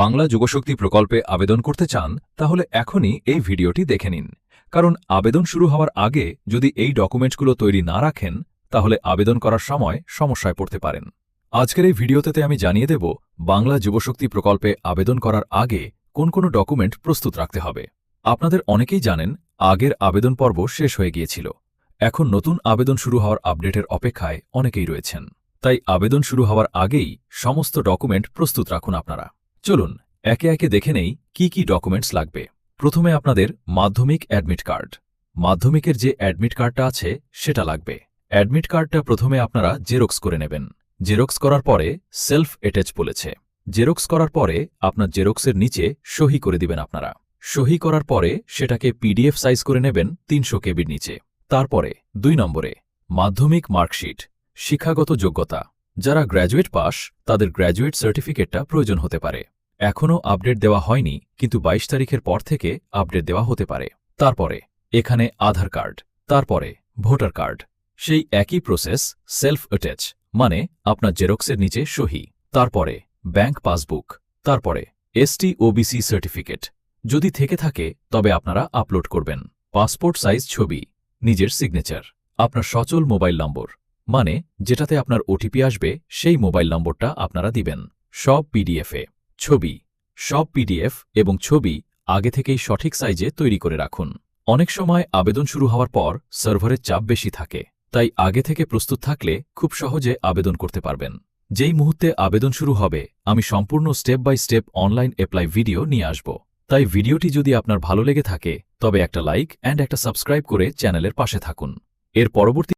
বাংলা যুবশক্তি প্রকল্পে আবেদন করতে চান তাহলে এখনই এই ভিডিওটি দেখে নিন, কারণ আবেদন শুরু হওয়ার আগে যদি এই ডকুমেন্টসগুলো তৈরি না রাখেন তাহলে আবেদন করার সময় সমস্যায় পড়তে পারেন। আজকের এই ভিডিওতে আমি জানিয়ে দেব বাংলা যুবশক্তি প্রকল্পে আবেদন করার আগে কোন কোন ডকুমেন্ট প্রস্তুত রাখতে হবে। আপনাদের অনেকেই জানেন আগের আবেদন পর্ব শেষ হয়ে গিয়েছিল, এখন নতুন আবেদন শুরু হওয়ার আপডেটের অপেক্ষায় অনেকেই রয়েছেন। তাই আবেদন শুরু হওয়ার আগেই সমস্ত ডকুমেন্ট প্রস্তুত রাখুন আপনারা। চলুন একে একে দেখে নেই কি কি ডকুমেন্টস লাগবে। প্রথমে আপনাদের মাধ্যমিক অ্যাডমিট কার্ড, মাধ্যমিকের যে অ্যাডমিট কার্ডটা আছে সেটা লাগবে। অ্যাডমিট কার্ডটা প্রথমে আপনারা জেরক্স করে নেবেন। জেরক্স করার পরে সেলফ অ্যাটাচ বলেছে, জেরক্স করার পরে আপনার জেরক্সের নিচে সহি করে দিবেন আপনারা। সহি করার পরে সেটাকে পিডিএফ সাইজ করে নেবেন 300 কেবির নিচে। তারপরে 2 নম্বরে মাধ্যমিক মার্কশিট, শিক্ষাগত যোগ্যতা। যারা গ্র্যাজুয়েট পাস তাদের গ্র্যাজুয়েট সার্টিফিকেটটা প্রয়োজন হতে পারে। এখনও আপডেট দেওয়া হয়নি, কিন্তু 22 তারিখের পর থেকে আপডেট দেওয়া হতে পারে। তারপরে এখানে আধার কার্ড, তারপরে ভোটার কার্ড। সেই একই প্রসেস, সেলফ অ্যাটাচ মানে আপনার জেরক্সের নিচে সহি। তারপরে ব্যাংক পাসবুক, তারপরে এসটি ওবিসি সার্টিফিকেট যদি থেকে থাকে তবে আপনারা আপলোড করবেন। পাসপোর্ট সাইজ ছবি, নিজের সিগনেচার, আপনার সচল মোবাইল নম্বর মানে যেটাতে আপনার ওটিপি আসবে সেই মোবাইল নম্বরটা আপনারা দিবেন। সব পিডিএফে ছবি, সব পিডিএফ এবং ছবি আগে থেকেই সঠিক সাইজে তৈরি করে রাখুন। অনেক সময় আবেদন শুরু হওয়ার পর সার্ভারের চাপ বেশি থাকে, তাই আগে থেকে প্রস্তুত থাকলে খুব সহজে আবেদন করতে পারবেন। যেই মুহূর্তে আবেদন শুরু হবে আমি সম্পূর্ণ step by step online apply video নিয়ে আসব। তাই ভিডিওটি যদি আপনার ভালো লেগে থাকে তবে একটা লাইক অ্যান্ড একটা সাবস্ক্রাইব করে চ্যানেলের পাশে থাকুন। এর পরবর্তী